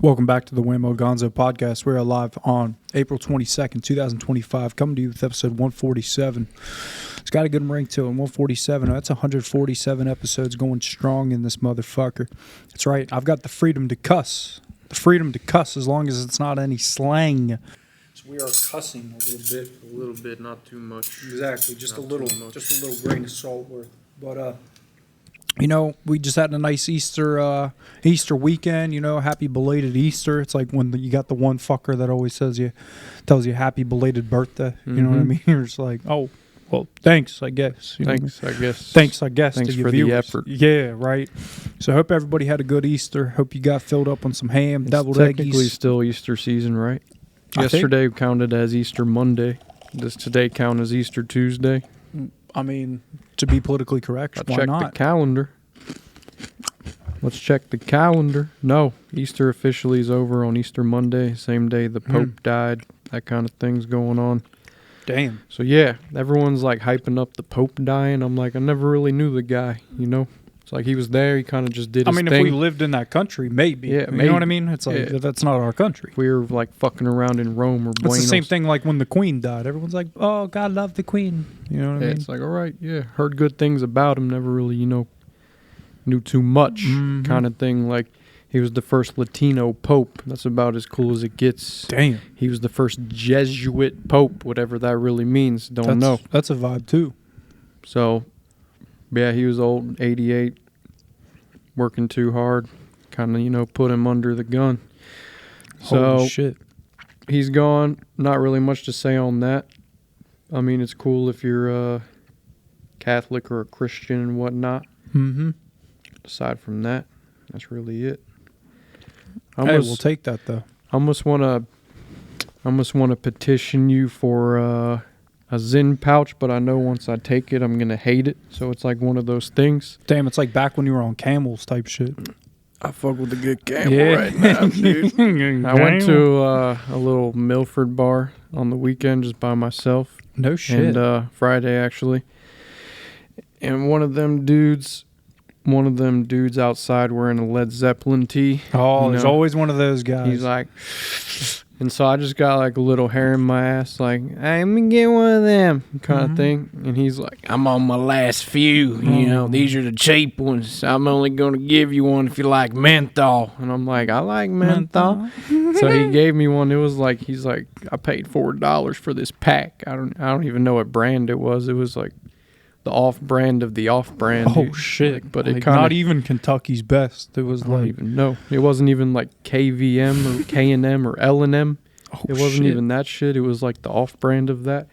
Welcome back to the Wammo Gonzo podcast. We're live on April 22nd, 2025, coming to you with episode 147. It's got a good ring to it, 147. That's 147 episodes going strong in this motherfucker. That's right, I've got the freedom to cuss. The freedom to cuss as long as it's not any slang. So we are cussing A little bit, not too much. Exactly, just a little grain of salt worth. But, you know, we just had a nice Easter weekend, you know, happy belated Easter. It's like when you got the one fucker that always tells you happy belated birthday. You know what I mean? You're just like, oh, well, thanks, I guess. Thanks, I guess. Thanks, I guess. Thanks to your for viewers. the effort. Yeah, right. So I hope everybody had a good Easter. Hope you got filled up on some ham, deviled eggies. Technically still Easter season, right? Yesterday counted as Easter Monday. Does today count as Easter Tuesday? I mean, to be politically correct, why check not? the calendar. Let's check the calendar. No, Easter officially is over on Easter Monday, same day the Pope died. That kind of thing's going on. Damn. So yeah, everyone's like hyping up the Pope dying. I'm like, I never really knew the guy, you know? It's like he was there, he kind of just did his thing. If we lived in that country, maybe. Yeah, You know what I mean? It's like, that's not our country. If we were like fucking around in Rome or Buenos. It's the same thing like when the Queen died. Everyone's like, oh, God love the Queen. You know what I mean? It's like, all right, yeah, heard good things about him, never really, knew too much kind of thing. Like, he was the first Latino pope. That's about as cool as it gets. Damn. He was the first Jesuit pope, whatever that really means. Don't know. That's a vibe, too. So, yeah, he was old, 88, working too hard. Kind of, put him under the gun. So, holy shit. He's gone. Not really much to say on that. I mean, it's cool if you're a Catholic or a Christian and whatnot. Mm-hmm. Aside from that, that's really it. We'll take that though. I almost want to petition you for a Zyn pouch, but I know once I take it, I'm gonna hate it. So it's like one of those things. Damn, it's like back when you were on camels type shit. I fuck with a good camel right now, dude. I went to a little Milford bar on the weekend just by myself. No shit. And Friday actually, and one of them dudes outside wearing a Led Zeppelin tee. Oh, there's always one of those guys. He's like, and so I just got like a little hair in my ass, like, hey, let me get one of them kind of thing. And he's like, I'm on my last few, these are the cheap ones. I'm only going to give you one if you like menthol. And I'm like, I like menthol. So he gave me one. It was like, he's like, I paid $4 for this pack. I don't even know what brand it was. It was like the off-brand of the off-brand. Oh, shit. But like it kind of... Not even Kentucky's best. It was I don't even know. It wasn't even like KVM or K&M or L&M. Oh, it wasn't even that shit. It was like the off-brand of that.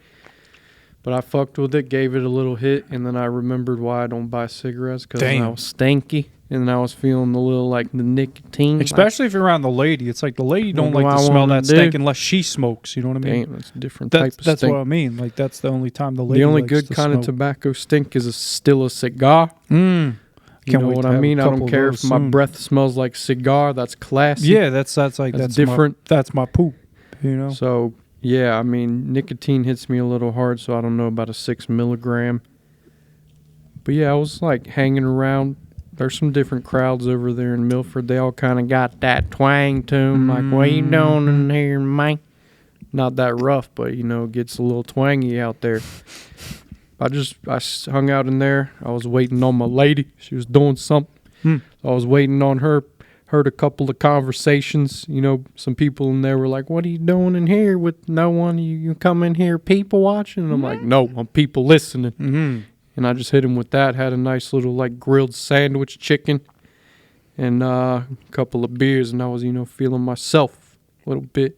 But I fucked with it, gave it a little hit, and then I remembered why I don't buy cigarettes, because I was stanky, and I was feeling a little like the nicotine. Especially if you're around the lady. It's like the lady don't like to smell that stink unless she smokes. You know what I mean? Damn, that's a different type of stink. That's what I mean. Like, that's the only time the lady The only likes good to kind smoke. of tobacco stink is still a cigar. You know what I mean? I don't care if my breath smells like cigar. That's classy. Yeah, that's different. That's my poop. You know. So yeah, I mean, nicotine hits me a little hard, so I don't know about a 6 milligram. But yeah, I was like hanging around. There's some different crowds over there in Milford. They all kind of got that twang to them, like, what you doing in here, man? Not that rough, but, it gets a little twangy out there. I hung out in there. I was waiting on my lady. She was doing something. So I was waiting on her. Heard a couple of conversations. Some people in there were like, what are you doing in here with no one? You come in here people watching? And I'm like, no, I'm people listening. And I just hit him with that. Had a nice little like grilled sandwich chicken and a couple of beers. And I was, feeling myself a little bit.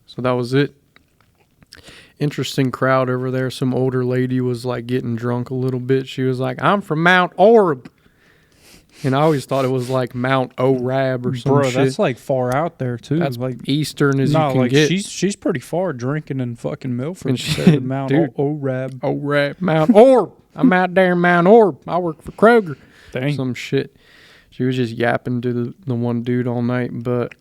So that was it. Interesting crowd over there. Some older lady was like getting drunk a little bit. She was like, I'm from Mount Orab. And I always thought it was like Mount Orab or some shit. Bro, that's like far out there too. That's like eastern as you can get. She's pretty far drinking in fucking Milford. And Mount Orab. Mount Orb. I'm out there in Mount Orb. I work for Kroger. Dang. Some shit. She was just yapping to the one dude all night. But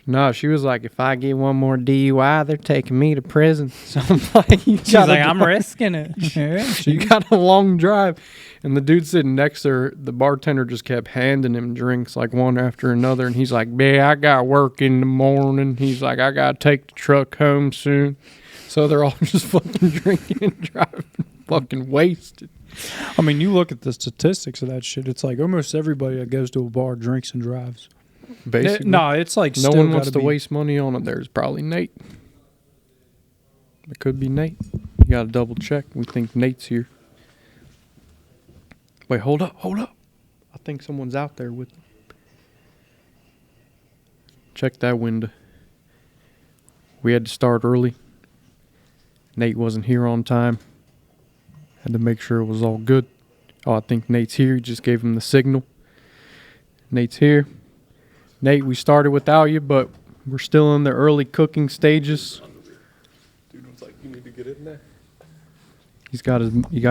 No, she was like, if I get one more DUI, they're taking me to prison. So I'm like, She's like, I'm risking it. Yeah, She got a long drive. And the dude sitting next to her, the bartender just kept handing him drinks like one after another. And he's like, yeah, I got work in the morning. He's like, I got to take the truck home soon. So they're all just fucking drinking and driving, fucking wasted. I mean, you look at the statistics of that shit. It's like almost everybody that goes to a bar drinks and drives. Basically. No, it's like No one wants to waste money on it. There's probably Nate. It could be Nate. You got to double check. We think Nate's here. Wait, hold up. I think someone's out there with him. Check that window. We had to start early. Nate wasn't here on time. Had to make sure it was all good. Oh, I think Nate's here. Just gave him the signal. Nate's here. Nate, we started without you, but we're still in the early cooking stages. Dude was like, you need to get in there. You got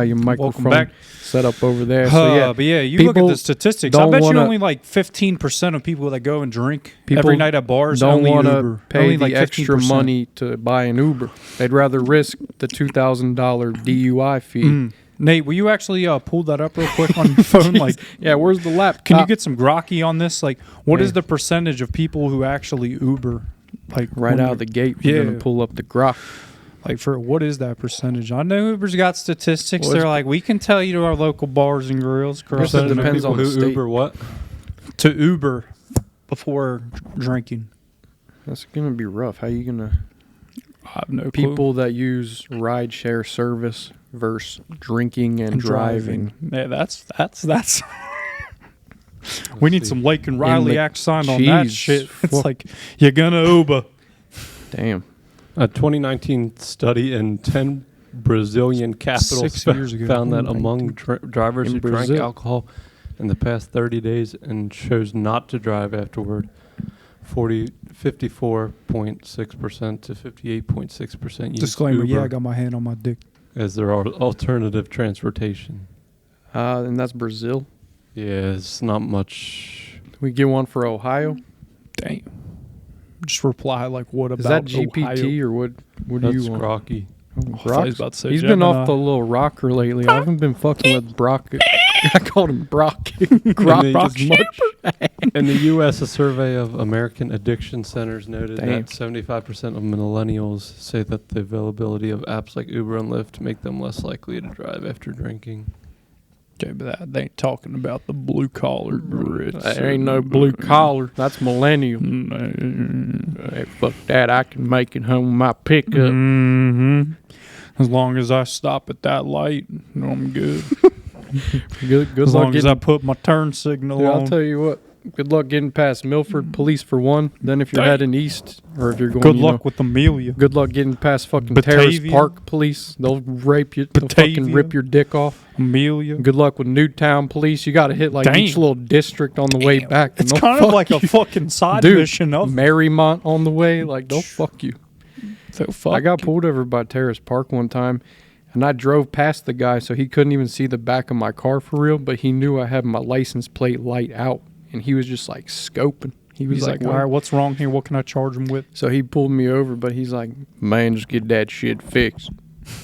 your microphone back. set up over there. So yeah, but yeah, you look at the statistics. I don't bet you wanna- only like 15% of people that go and drink People every night at bars don't only want to Uber. pay Only the like extra 15%. money to buy an Uber. They'd rather risk the $2,000 DUI fee. Nate, will you actually pull that up real quick on your phone? Like, Yeah, where's the laptop? can you get some grokky on this? Like, what is the percentage of people who actually Uber? Like right when out you're- of the gate? We're gonna pull up the grok. Like, for what is that percentage? I know Uber's got statistics. Well, They're like, we can tell you to our local bars and grills. Guess it depends on the who state. Uber what? To Uber before drinking. That's gonna be rough. How you gonna I have no clue. people that use rideshare service versus drinking and driving? Yeah, that's. We need some Lake and Riley the act signed on that cheese. shit. It's like, you're gonna Uber. Damn. A 2019 study in 10 Brazilian capitals 6 years ago. found that among drivers In who drank Brazil. alcohol in the past 30 days and chose not to drive afterward, 54.6% to 58.6% used Disclaimer, Uber I got my hand on my dick. as their alternative transportation. And that's Brazil. Yeah, it's not much. We get one for Ohio. Damn. Just reply like, what Is about that GPT Ohio? or what? What That's do you want? grokky. I was about to say He's been off Gemini. the little rocker lately. I haven't been fucking with Brock. I called him Brock. And they Brock just- much. In the U.S., a survey of American addiction centers noted Damn. that 75% of millennials say that the availability of apps like Uber and Lyft make them less likely to drive after drinking. Okay, but they ain't talking about the blue collar Brits. There ain't no blue collar. That's millennial. Hey, fuck that. I can make it home with my pickup. Mm-hmm. As long as I stop at that light, I'm good. Good As luck long as getting. I put my turn signal Dude, on. I'll tell you what. Good luck getting past Milford Police for one. Then if you're Damn. heading east, or if you're going, Good you luck know, with Amelia. good luck getting past fucking Terrace Batavia. Park Police. They'll rape you. They'll fucking Batavia. rip your dick off. Amelia. Good luck with Newtown Police. You got to hit like Damn. each little district on the way back. and It's they'll kind of fuck like you. a fucking side Dude, mission of Marymount on the way. Like, they'll fuck you. so fuck. I got pulled over by Terrace Park one time, and I drove past the guy, so he couldn't even see the back of my car for real, but he knew I had my license plate light out, and he was just like scoping. He was He's like, "What?" all right, what's wrong here? What can I charge him with? So he pulled me over, but he's like, man, just get that shit fixed.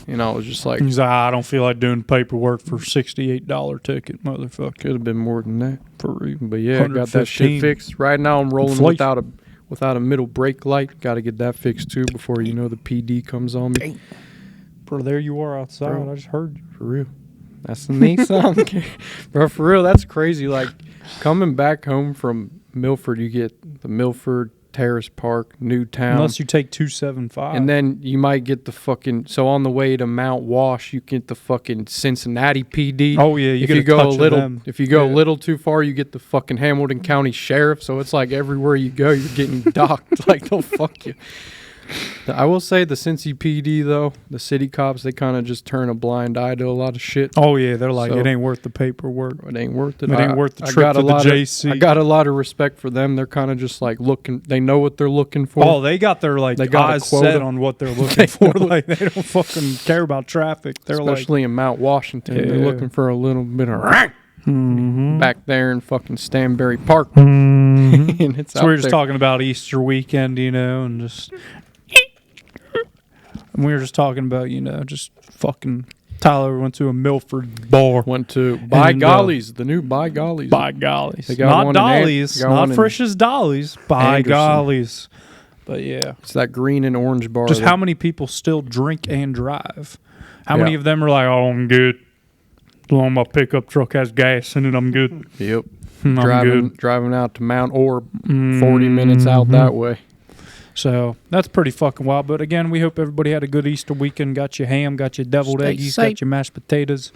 And I was just like, He's like, I don't feel like doing paperwork for $68 ticket, motherfucker. could have been more than that. For real. But yeah, I got that 115. shit fixed. Right now I'm rolling Inflation. without a middle brake light. Got to get that fixed too before you know the PD comes on me. Bro, there you are outside. Bro. I just heard you. For real. That's the Nissan. Bro, for real, that's crazy. Like, coming back home from Milford, you get the Milford, Terrace Park, Newtown. Unless you take 275. And then you might get the fucking... So on the way to Mount Wash, you get the fucking Cincinnati PD. oh, yeah, you if get you a go a touch of little, them. if you go a Yeah. little too far, you get the fucking Hamilton County Sheriff. So it's like everywhere you go, you're getting docked. Like, they'll fuck you. I will say the Cincy PD, though, the city cops, they kind of just turn a blind eye to a lot of shit. Oh, yeah, they're like, So- it ain't worth the paperwork. It ain't worth it. It ain't worth the I trip got to a the lot JC. I got a lot of respect for them. They're kind of just like looking. They know what they're looking for. Oh, they got their like They got a eyes quota. set on what they're looking for. Like they don't fucking care about traffic. They're especially in Mount Washington. They're Yeah. looking for a little bit of like, mm-hmm. back there in fucking Stanberry Park. Mm-hmm. and it's So out we were just there. talking about Easter weekend, and just and we were just talking about, just fucking Tyler went to a Milford bar. Went to By And, Gollies, the new By Gollies. By gollies. They got Not one in dollies, got not one in Frisch's dollies. By Anderson. gollies. But yeah. It's that green and orange bar. Just that- how many people still drink and drive? How many Yeah. of them are like, oh, I'm good. As long as my pickup truck has gas in it, I'm good. Yep. I'm good. Driving out to Mount Orb, 40 minutes out that way. So that's pretty fucking wild. But again, we hope everybody had a good Easter weekend. Got your ham, got your deviled Stay eggies, safe. got your mashed potatoes,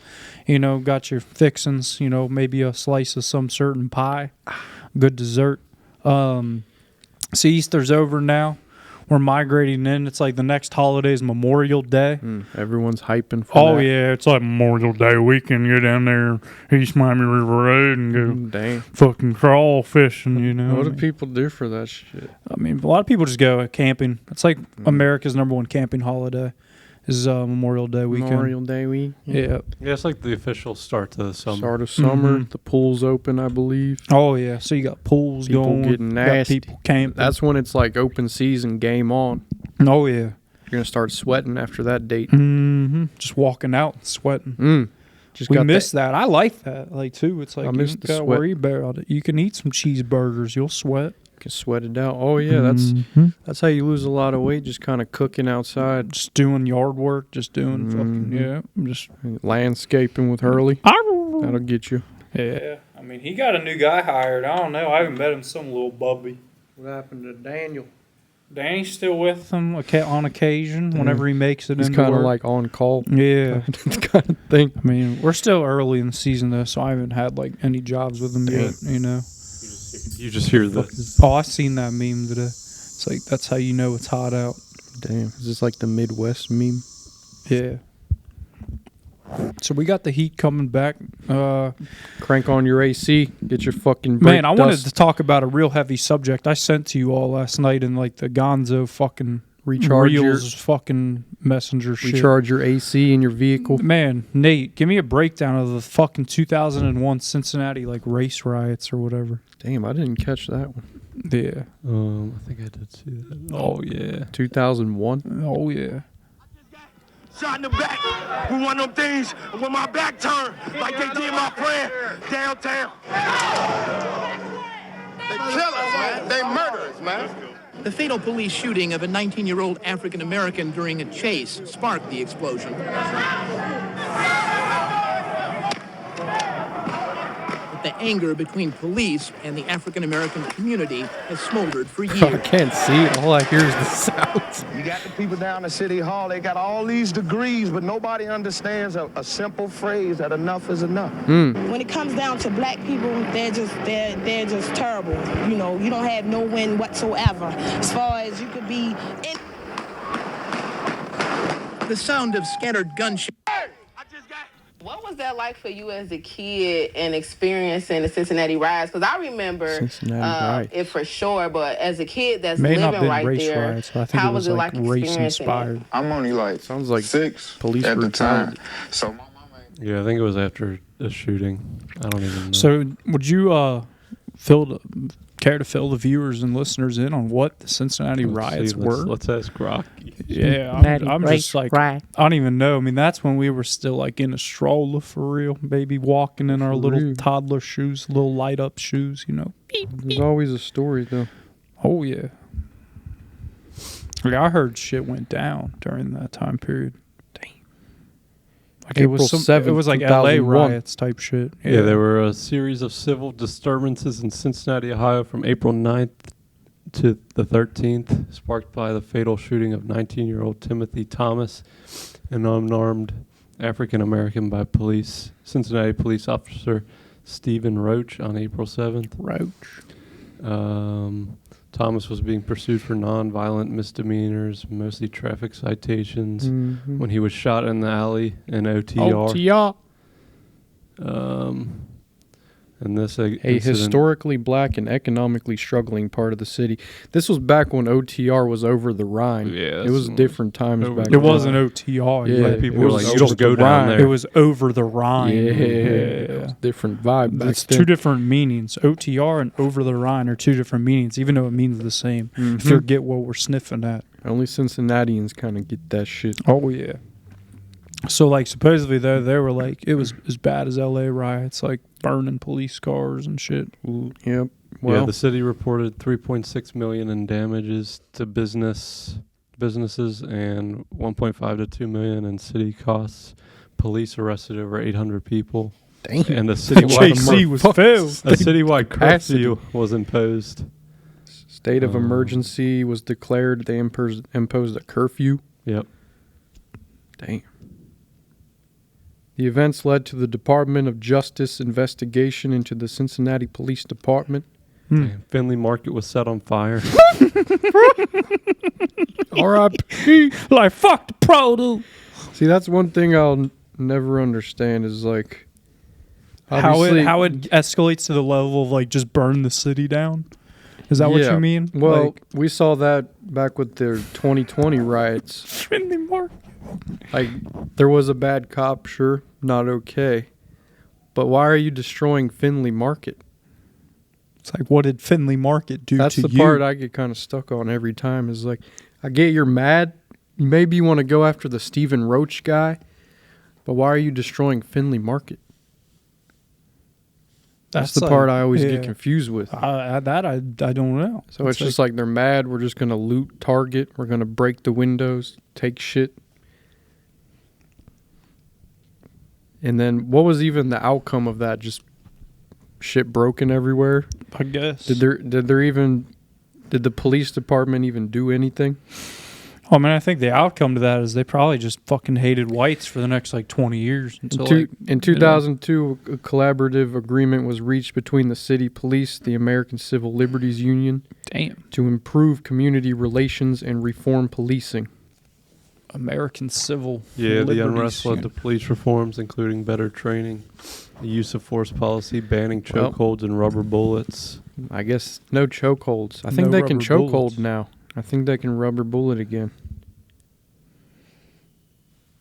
got your fixins, maybe a slice of some certain pie. Good dessert. See, Easter's over now. We're migrating in. It's like the next holiday is Memorial Day. Everyone's hyping for Oh, that. yeah. It's like Memorial Day weekend. Go down there, East Miami River Road, and go Dang. fucking crawl fishing, What do people do for that shit? I mean, a lot of people just go camping. It's like America's number one camping holiday is Memorial Day weekend. Memorial Day week. Yeah. Yeah, it's like the official start to the summer. Start of summer. Mhm. The pool's open, I believe. Oh, yeah. So you got pools People going. getting got nasty. people camping. That's when it's like open season, game on. Oh, yeah. You're going to start sweating after that date. Just walking out and sweating. Just We got miss that. I like that, too. It's like I you miss don't the got to sweat. worry about it. You can eat some cheeseburgers. You'll sweat. Can sweat it out. Oh, yeah. That's how you lose a lot of weight, just kind of cooking outside. Just doing yard work. Just doing fucking, just. Landscaping with Hurley. That'll get you. Yeah. I mean, he got a new guy hired. I don't know. I haven't met him. Some little bubby. What happened to Daniel? Danny's still with him on occasion whenever he makes it He's into kind of work. like on call. Yeah. kind of thing. I mean, we're still early in the season, though, so I haven't had, any jobs with him yet, You just hear this. Oh, I seen that meme today. It's like, that's how you know it's hot out. Damn. Is this like the Midwest meme? Yeah. So we got the heat coming back. Crank on your AC. Get your fucking brake Man, I wanted dust. to talk about a real heavy subject I sent to you all last night in, the Gonzo fucking Recharge your- Reels fucking messenger shit. Recharge your AC in your vehicle. Man, Nate, give me a breakdown of the fucking 2001 Cincinnati race riots or whatever. Damn, I didn't catch that one. Yeah. I think I did see that. Oh yeah. 2001. Oh yeah. Shot in the back with one of them things when my back turned like they did my friend downtown. They kill us, man. They murder us, man. The fatal police shooting of a 19-year-old African-American during a chase sparked the explosion. But the anger between police and the African-American community has smoldered for I years. can't see. All I hear is the sounds. You got the people down at City Hall, they got all these degrees, but nobody understands a simple phrase that enough is enough. When it comes down to black people, they're just terrible. You know, you don't have no win whatsoever. As far as you could be in. The sound of scattered gunshots. What was that like for you as a kid and experiencing the Cincinnati riots? Because I remember Cincinnati riots. it for sure, but as a kid that's May not living been right race there, riots. I think how it was it like race experiencing inspired. it? I'm only Sounds like 6 police at the brutality. time. So my mama Yeah, I think it was after a shooting. I don't even know. So would you care to fill the viewers and listeners in on what the Cincinnati riots were? Let's ask Rocky. Yeah, I'm just I don't even know. I mean, that's when we were still in a stroller for real, baby, walking in our little real. toddler shoes, little light up shoes, There's always a story, though. Oh yeah. I heard shit went down during that time period. It was April some, 7th, it was like LA 2001. riots type shit. Yeah, there were a series of civil disturbances in Cincinnati, Ohio from April 9th to the 13th, sparked by the fatal shooting of 19-year-old Timothy Thomas, an unarmed African-American by Cincinnati police officer Stephen Roach on April 7th. Thomas was being pursued for nonviolent misdemeanors, mostly traffic citations, when he was shot in the alley in OTR. OTR. And this A historically black and economically struggling part of the city. This was back when OTR was over the Rhine. Yeah, it was different times back It then. wasn't OTR. Yeah, Like, people it were was like, you just don't go the down Rhine. there. it was over the Rhine. Yeah, it was different vibe. back That's then. two different meanings. OTR and over the Rhine are two different meanings, even though it means the same. If you get what we're sniffing at. Only Cincinnatians kind of get that shit. Oh, yeah. So, like, supposedly, though, they were like, it was as bad as LA riots, like burning police cars and shit. Yep. Well, the city reported $3.6 million in damages to businesses and $1.5 to $2 million in city costs. Police arrested over 800 people. damn. And a citywide, JC was filled. a citywide Capacity. curfew was imposed. State of emergency was declared. They imposed a curfew. Yep. Damn. The events led to the Department of Justice investigation into the Cincinnati Police Department. Damn. Finley Market was set on fire. R.I.P. Like, fuck the produce. See, that's one thing I'll never understand is like How obviously- it escalates to the level of, like, just burn the city down? Is that what Yeah. you mean? Well, Like, we saw that back with their 2020 riots. Finley Market. Like, there was a bad cop, sure, not okay. But why are you destroying Finley Market? It's like, what did Finley Market do That's to the you? part I get kind of stuck on every time is like, I get you're mad. Maybe you want to go after the Stephen Roach guy, but why are you destroying Finley Market? That's the like- part I always yeah. get confused with. I don't know. So it's just like they're mad. We're just going to loot Target. We're going to break the windows, take shit. And then what was even the outcome of that? Just shit broken everywhere? I guess. Did the police department even do anything? I mean, I think the outcome to that is they probably just fucking hated whites for the next, like, 20 years. Until, In 2002, a collaborative agreement was reached between the city police, the American Civil Liberties Union, damn. to improve community relations and reform policing. American Civil Yeah, the Liberties unrest led to Union. police reforms, including better training, the use of force policy, banning Well- chokeholds and rubber bullets. I guess no chokeholds. I think No they can rubber chokehold bullets. now. I think they can rubber bullet again.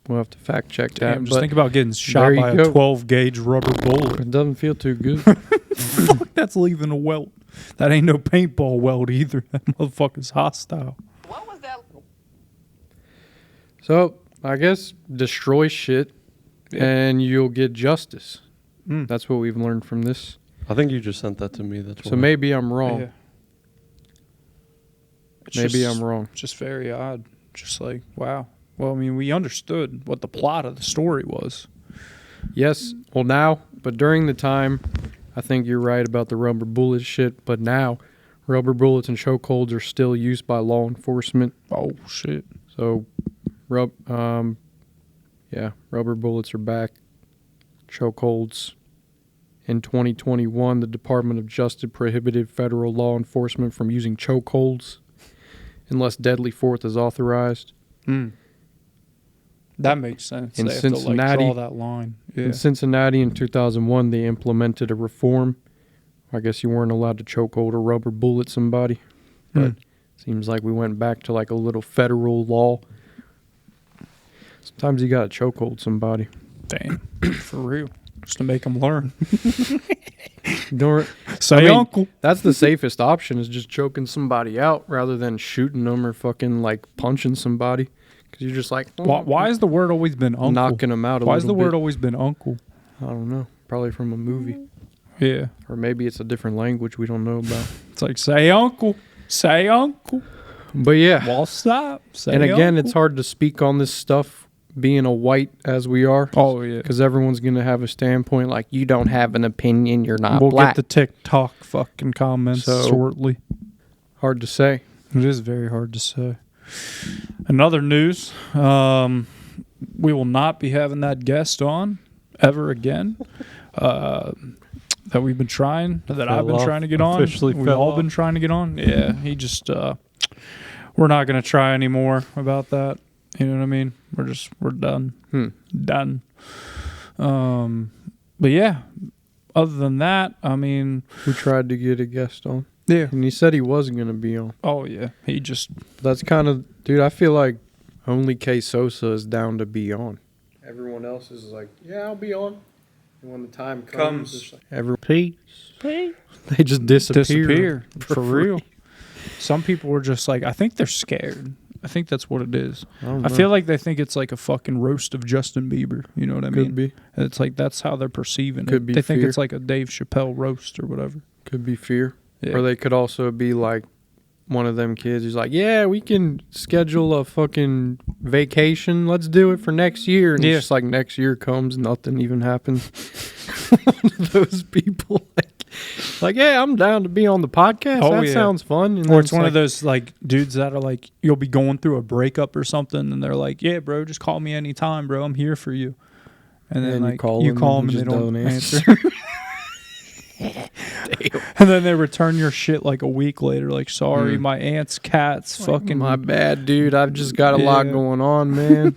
We'll have to fact check that. Damn, just but think about getting shot there you by a go. 12-gauge rubber bullet. it doesn't feel too good. Fuck, that's leaving a welt. That ain't no paintball welt either. That motherfucker's hostile. What was that? So I guess destroy shit, and you'll get justice. Mm. That's what we've learned from this. I think you just sent that to me. That's So why. maybe I'm wrong. Yeah. It's Maybe just- I'm wrong. Just very odd. Just like, wow. Well, I mean, we understood what the plot of the story was. Yes. Well, now, but during the time, I think you're right about the rubber bullet shit. But now, rubber bullets and chokeholds are still used by law enforcement. Oh, shit. So, rubber bullets are back. Chokeholds. In 2021, the Department of Justice prohibited federal law enforcement from using chokeholds unless deadly force is authorized. Mm. That makes sense. In They have to, like, Cincinnati- draw that line. Yeah. In Cincinnati in 2001, they implemented a reform. I guess you weren't allowed to chokehold or rubber bullet somebody. But seems like we went back to like a little federal law. Sometimes you got to chokehold somebody. Damn. For real. Just to make them learn. Don't, Say, I mean, uncle. that's the safest option is just choking somebody out rather than shooting them or fucking like punching somebody. Because you're just like, Why has the word always been uncle? knocking them out a Why has the little word bit. always been uncle? I don't know. Probably from a movie. Yeah. Or maybe it's a different language we don't know about. It's like, say, uncle. Say, uncle. But yeah. Well, stop. Say, And again, uncle. it's hard to speak on this stuff being a white as we are. Oh, yeah. Because everyone's going to have a standpoint like, you don't have an opinion, you're not We'll black. get the TikTok fucking comments So- shortly. Hard to say. It is very hard to say. Another news, we will not be having that guest on ever again. That we've been trying, that I've been Fell trying to get off. on. Officially We've fell all off. been trying to get on. Yeah, he just, we're not going to try anymore about that. You know what I mean? We're done. Done. But yeah, other than that, I mean, We tried to get a guest on, yeah. and he said he wasn't going to be on. Oh yeah, he just That's kind of, dude, I feel like only K Sosa is down to be on. Everyone else is like, yeah, I'll be on. And when the time comes, it's like, Peace. They just disappear. for real. Some people were just like, I think they're scared. I think that's what it is. I feel like they think it's like a fucking roast of Justin Bieber. You know what I mean? Could be. It's like that's how they're perceiving Could it. be They think fear. it's like a Dave Chappelle roast or whatever. Could be fear. Yeah. Or they could also be like one of them kids who's like, yeah, we can schedule a fucking vacation. Let's do it for next year. And Yeah. it's just like next year comes, nothing even happens. One of those people like, yeah, I'm down to be on the podcast. Oh, that yeah. sounds fun. And Or then it's one like, of those like dudes that are like, you'll be going through a breakup or something, and they're like, "Yeah, bro, just call me anytime, bro. I'm here for you." And then And you like call you them call and them he and they just don't don't answer. And then they return your shit like a week later, like, sorry, my aunt's cat's fucking. my bad, dude. I've just got a lot Yeah. going on, man.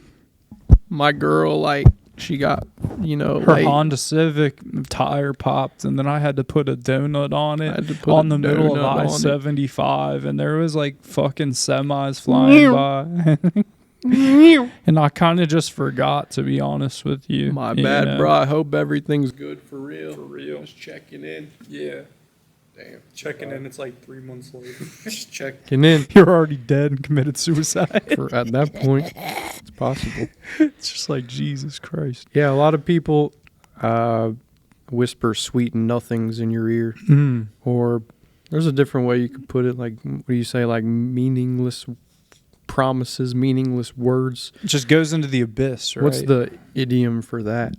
My girl, like, she got, Her like, Honda Civic tire popped, and then I had to put a donut on I had to it put on a the middle of donut on it. I-75, and there was like fucking semis flying by. And I kind of just forgot, to be honest with you. my you bad, know? bro. I hope everything's good for real. For real. Just checking in. Yeah. Damn. Checking in, it's like 3 months later. Just checking in. You're already dead and committed suicide. At that point, it's possible. It's just like, Jesus Christ. Yeah, a lot of people whisper sweet nothings in your ear. Or there's a different way you could put it. Like, what do you say? Like meaningless promises, meaningless words. It just goes into the abyss, right? What's the idiom for that?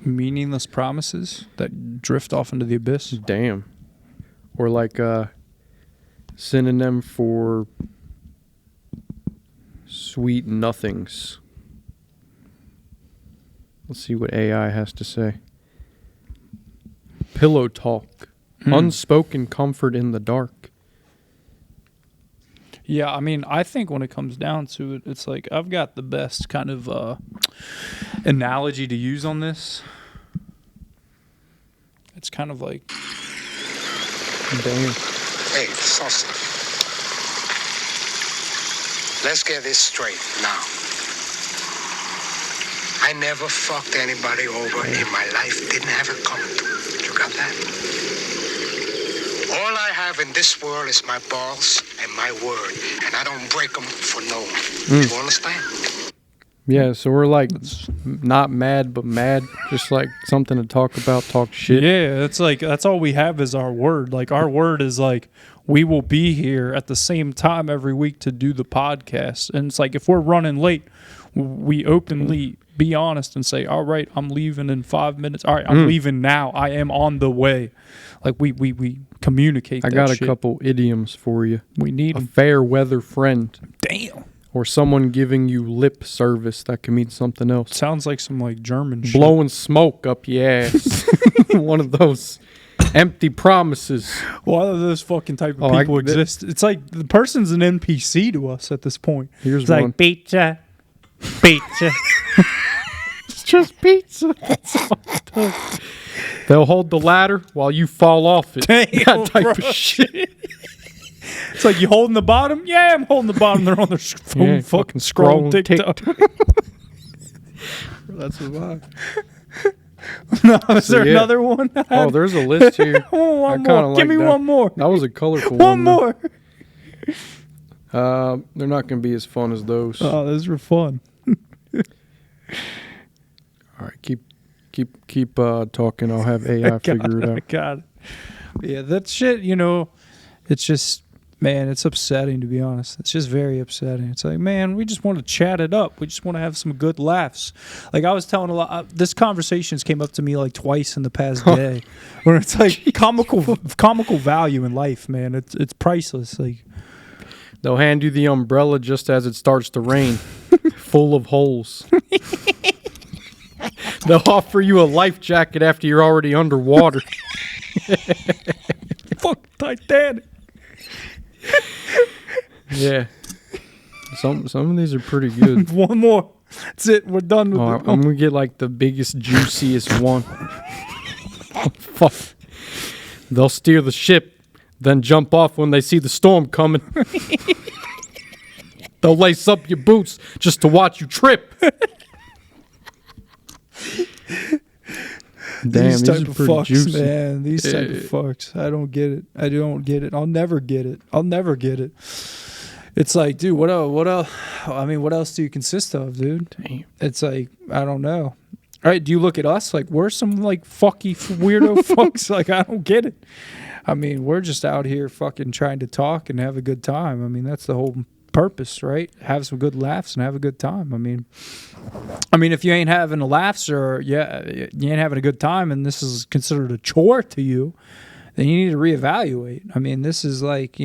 Meaningless promises that drift off into the abyss? Damn. Or like synonym for sweet nothings. Let's see what AI has to say. Pillow talk. Unspoken comfort in the dark. Yeah, I mean, I think when it comes down to it, it's like I've got the best kind of analogy to use on this. It's kind of like, Damn. Hey, Sosa. Let's get this straight now. I never fucked anybody over in my life. Didn't have it coming to. You got that? All I have in this world is my balls and my word, and I don't break them for no one. You understand? Yeah, so we're like not mad, but mad. Just like something to talk about, talk shit. yeah, it's like that's all we have is our word. Like our word is like we will be here at the same time every week to do the podcast. And it's like if we're running late, we openly be honest and say, all right, I'm leaving in 5 minutes. All right, I'm leaving now. I am on the way. Like we communicate. I that got a shit. couple idioms for you. We need A 'em. fair weather friend. Damn. Or someone giving you lip service that can mean something else. Sounds like some like German shit. Blowing smoke up your ass. One of those empty promises. Why do those fucking type of Oh, people exist? It's like the person's an NPC to us at this point. Here's It's one. like pizza, pizza. It's just pizza. That's all it does. They'll hold the ladder while you fall off it. Damn, That type bro. of shit. It's like you holding the bottom. Yeah, I'm holding the bottom. They're on their phone, Yeah, fucking scrolling TikTok. That's a vibe. No, is So, there yeah. another one? Oh, there's a list here. One I kinda more. Give like me that. one more. That was a colorful One one. more. They're not going to be as fun as those. Oh, those were fun. All right, keep talking. I'll have AI figure it out. God. Yeah, that shit, you know, it's just, man, it's upsetting, to be honest. It's just very upsetting. It's like, man, we just want to chat it up. We just want to have some good laughs. Like I was telling a lot, this conversations came up to me like twice in the past day, where it's like comical value in life, man. It's priceless. Like, They'll hand you the umbrella just as it starts to rain, full of holes. They'll offer you a life jacket after you're already underwater. fuck Titanic. Yeah. Some of these are pretty good. One more. That's it. We're done with Oh, it. I'm going to get like the biggest, juiciest one. Fuck. They'll steer the ship, then jump off when they see the storm coming. They'll lace up your boots just to watch you trip. Damn, these type are of pretty fucks, juicy. man. These type of fucks. I don't get it. I don't get it. I'll never get it. I'll never get it. It's like, dude, what else? What else? I mean, what else do you consist of, dude? Damn. It's like, I don't know. All right, do you look at us like we're some like fucky weirdo fucks? Like, I don't get it. I mean, we're just out here fucking trying to talk and have a good time. I mean, that's the whole purpose, right? Have some good laughs and have a good time. I mean, if you ain't having a laughs or you ain't having a good time, and this is considered a chore to you, then you need to reevaluate. I mean, this is like,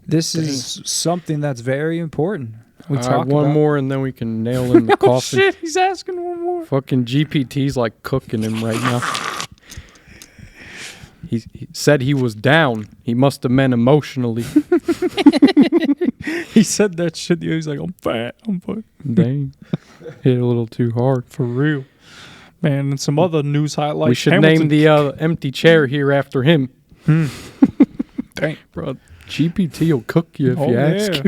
this is something that's very important. We talk one about more and then we can nail in the coffin. Oh shit, he's asking one more. Fucking GPT's like cooking him right now. He said he was down. He must have meant emotionally. He said that shit. He's like, I'm fat. I'm fat. Dang. Hit a little too hard. For real. Man, and some other news highlights. We should name the empty chair here after him. Dang. Bro, GPT will cook you if you ask.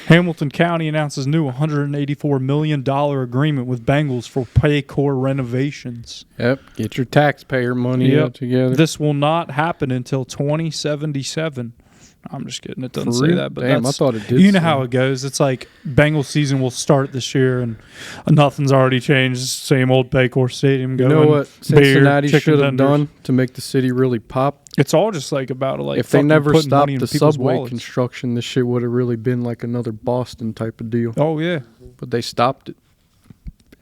Hamilton County announces new $184 million agreement with Bengals for Paycor renovations. Yep. Get your taxpayer money up together. This will not happen until 2077. I'm just kidding. It doesn't For say real? that, but Damn, I thought it did. You know how it goes. It's like Bengals season will start this year, and nothing's already changed. Same old Paycor Stadium going. You know what Cincinnati should have done to make the city really pop? It's all just like about like if they never putting stopped money in the people's subway wallets. construction, this shit would have really been like another Boston type of deal. Oh yeah, but they stopped it,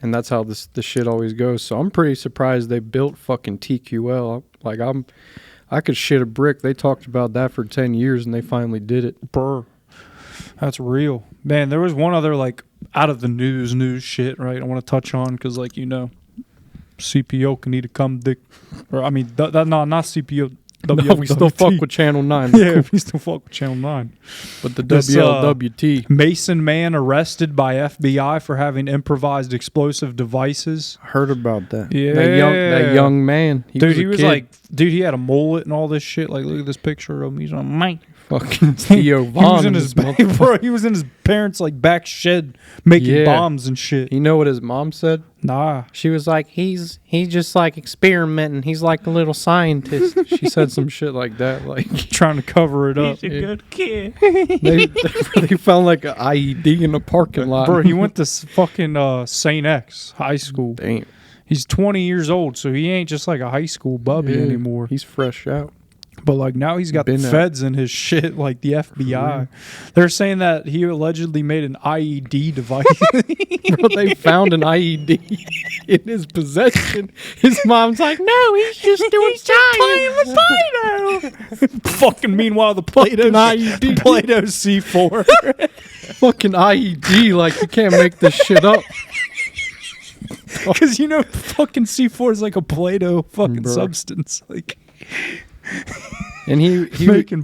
and that's how this shit always goes. So I'm pretty surprised they built fucking TQL. Like I could shit a brick. They talked about that for 10 years, and they finally did it. Brr. That's real. Man, there was one other, like, out of the news shit, right, I want to touch on because, like, CPO can need to come dick. Or, I mean, not CPO. No, we still fuck with Channel 9. Yeah, we still fuck with Channel 9. But the WLWT. Mason man arrested by FBI for having improvised explosive devices. I heard about that. Yeah. That young man. He was like, he had a mullet and all this shit. Like, look at this picture of him. He's on mic. Fucking Theo Vaughn. He was in his parents' like back shed making bombs and shit. You know what his mom said? Nah. She was like, he's just like experimenting. He's like a little scientist. She said some shit like that, like trying to cover it up. He's a good kid. they found like an IED in a parking lot. Bro, he went to fucking St. X high school. Damn. He's 20 years old, so he ain't just like a high school bubby anymore. He's fresh out. But like now he's got the feds in his shit, like the FBI. They're saying that he allegedly made an IED device. Bro, they found an IED in his possession. His mom's like, no, he's just doing playing with Play-Doh. Fucking meanwhile, the Play-Doh IED, Play-Doh C4. Fucking IED, like you can't make this shit up. Because fucking C4 is like a Play-Doh fucking substance, like. And he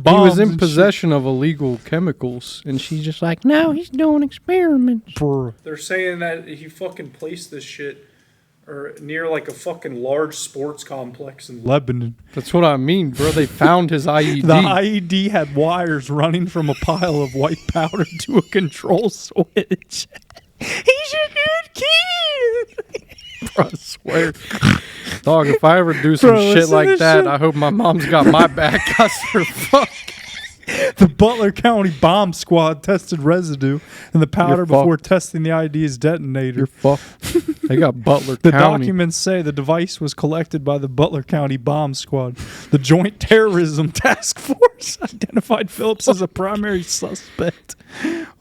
was in possession of illegal chemicals, and she's just like, no, he's doing experiments. They're saying that he fucking placed this shit near like a fucking large sports complex in Lebanon. That's what I mean, bro. They found his IED. The IED had wires running from a pile of white powder to a control switch. He's a good kid. Bro, I swear. Dog, if I ever do some shit like that, I hope my mom's got my back. I swear, fuck. The Butler County Bomb Squad tested residue in the powder before testing the IED's detonator. You're fucked. They got Butler The County. documents say the device was collected by the Butler County Bomb Squad. The Joint Terrorism Task Force identified Phillips as a primary suspect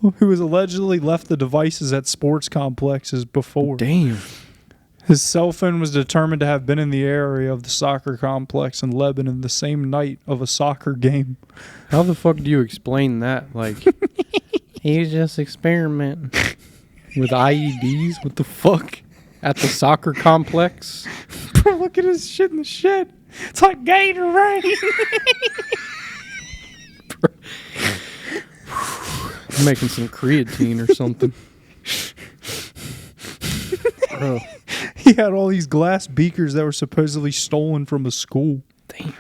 who has allegedly left the devices at sports complexes before. Damn. His cell phone was determined to have been in the area of the soccer complex in Lebanon the same night of a soccer game. How the fuck do you explain that? Like, he was just experimenting with IEDs? What the fuck? At the soccer complex? Bro, look at his shit in the shed. It's like Gatorade. I'm making some creatine or something. Bro. He had all these glass beakers that were supposedly stolen from a school. Damn.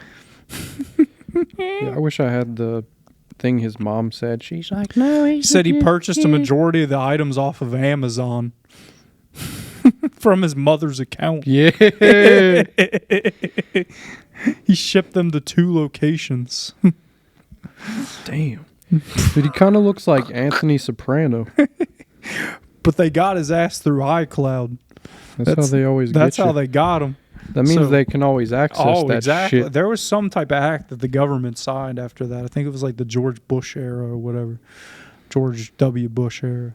Yeah, I wish I had the thing his mom said. She's like, no, He said he purchased a majority of the items off of Amazon from his mother's account. Yeah. He shipped them to 2 locations. Damn. Dude, he kind of looks like Anthony Soprano. But they got his ass through iCloud. That's how they always get you. That's how they got him. That means they can always access that exactly. shit. There was some type of act that the government signed after that. I think it was like the George Bush era or whatever. George W. Bush era.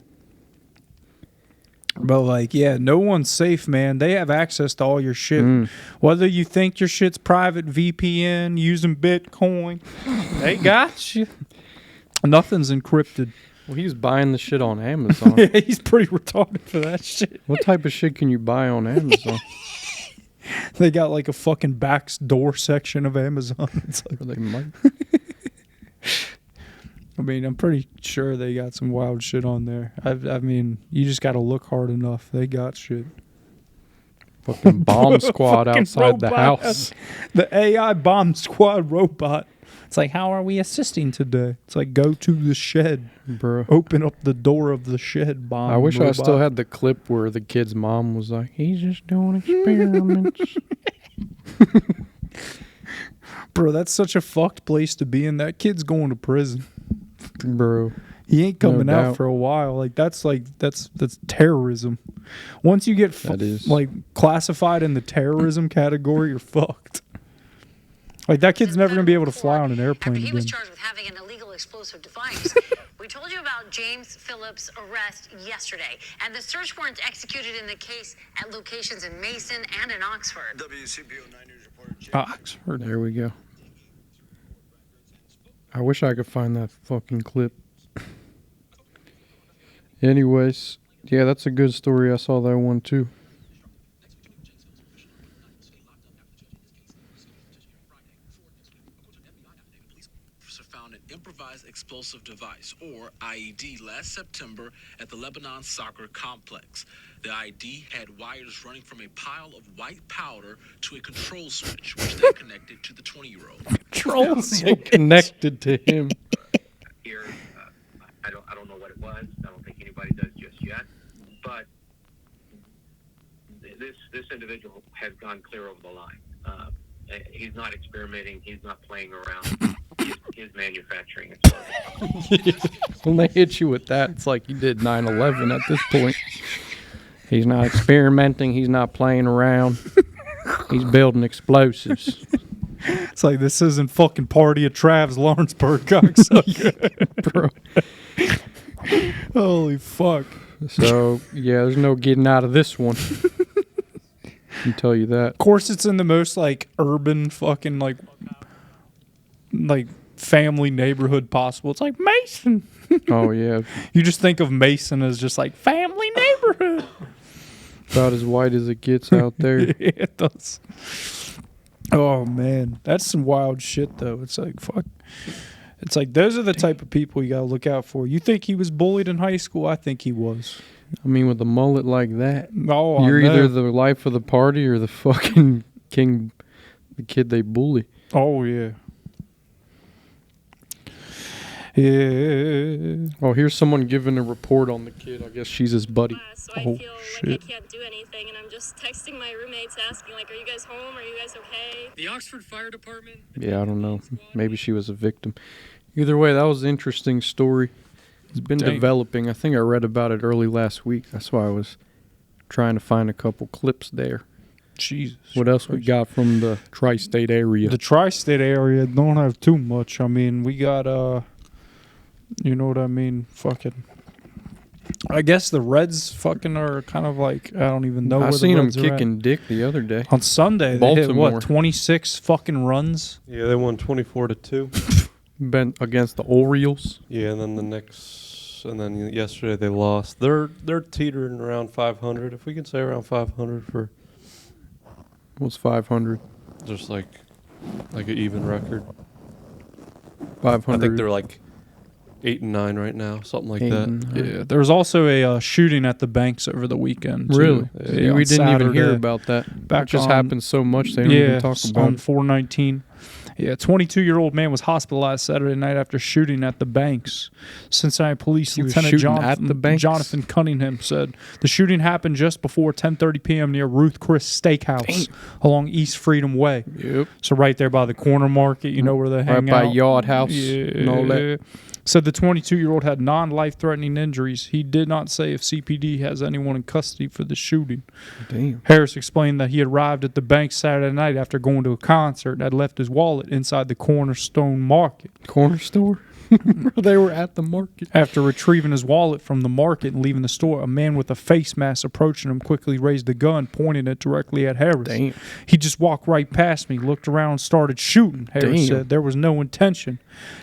But like, yeah, no one's safe, man. They have access to all your shit. Whether you think your shit's private VPN, using Bitcoin, they got you. Nothing's encrypted. Well, he's buying the shit on Amazon. Yeah, he's pretty retarded for that shit. What type of shit can you buy on Amazon? They got like a fucking back door section of Amazon. It's like, Or they might. I mean, I'm pretty sure they got some wild shit on there. I mean, you just got to look hard enough. They got shit. Fucking bomb squad Fucking outside the robot. house. The AI bomb squad robot. It's like, how are we assisting today? It's like, go to the shed. Bro. Open up the door of the shed, bomb I wish I robot. still had the clip where the kid's mom was like, he's just doing experiments. Bro, that's such a fucked place to be in. That kid's going to prison. Bro. He ain't coming No out doubt. for a while. Like that's terrorism. Once you get like classified in the terrorism category, you're fucked. Like that kid's never gonna be able to fly on an airplane He was again. charged with having an illegal explosive device. We told you about James Phillips' arrest yesterday, and the search warrants executed in the case at locations in Mason and in Oxford. WCPO 9 News reporter Oxford. There we go. I wish I could find that fucking clip. Anyways, yeah, that's a good story. I saw that one too. Found an improvised explosive device, or IED, last September at the Lebanon Soccer Complex. The IED had wires running from a pile of white powder to a control switch, which they connected to the 20-year-old. Control switch. Connected to him. Here, I don't know what it was. I don't think anybody does just yet. But this individual has gone clear over the line. He's not experimenting. He's not playing around. He's manufacturing it. When they hit you with that, it's like you did 9/11 at this point. He's not experimenting. He's not playing around. He's building explosives. It's like this isn't fucking Party of Trav's Lawrenceburg, cocksucker. Bro. Holy fuck. So, yeah, there's no getting out of this one. I can tell you that. Of course, it's in the most like urban fucking like family neighborhood possible. It's like Mason. Oh, yeah. You just think of Mason as just like family neighborhood. About as white as it gets out there. Yeah, it does. Oh man, that's some wild shit though. It's like fuck. It's like those are the type of people you gotta look out for. You think he was bullied in high school? I think he was. I mean, with a mullet like that, Oh, you're I know. either the life of the party or the fucking king, the kid they bully. Oh yeah. Yeah. Oh, here's someone giving a report on the kid. I guess she's his buddy. So I feel like I can't do anything, and I'm just texting my roommates asking, like, are you guys home? Are you guys okay? The Oxford Fire Department. Yeah, I don't know. Maybe she was a victim. Either way, that was an interesting story. It's been developing. I think I read about it early last week. That's why I was trying to find a couple clips there. Jesus. What else we got from the tri-state area? The tri-state area don't have too much. I mean, we got you know what I mean? Fucking. I guess the Reds fucking are kind of like, I don't even know. I where seen the them Reds are kicking dick the other day. On Sunday, they hit, Baltimore. what, 26 fucking runs? Yeah, they won 24-2. Been against the Orioles. Yeah, and then yesterday they lost. They're teetering around 500. If we can say around 500 for What's 500? just like an even record. 500. I think they're like 8 and 9 right now, something like 8 that. and 9. Yeah, there was also a shooting at the banks over the weekend. Too. Really? Yeah, we on didn't even hear Saturday. about that. Back That just on- happens so much they don't even talk about on it. 419. Yeah, 22-year-old man was hospitalized Saturday night after shooting at the banks. Cincinnati Police He was Lieutenant shooting at the banks? Jonathan Cunningham said the shooting happened just before 10:30 p.m. near Ruth Chris Steakhouse along East Freedom Way. Yep. So right there by the corner market, you know where they hang Right by out. Yard House Yeah. and all that. Said the 22-year-old had non-life-threatening injuries. He did not say if CPD has anyone in custody for the shooting. Damn. Harris explained that he arrived at the bank Saturday night after going to a concert and had left his wallet inside the Cornerstone Market. Corner store? They were at the market. After retrieving his wallet from the market and leaving the store, a man with a face mask approaching him quickly raised a gun, pointing it directly at Harris. Damn. He just walked right past me, looked around, and started shooting, Harris Damn. said. There was no intention.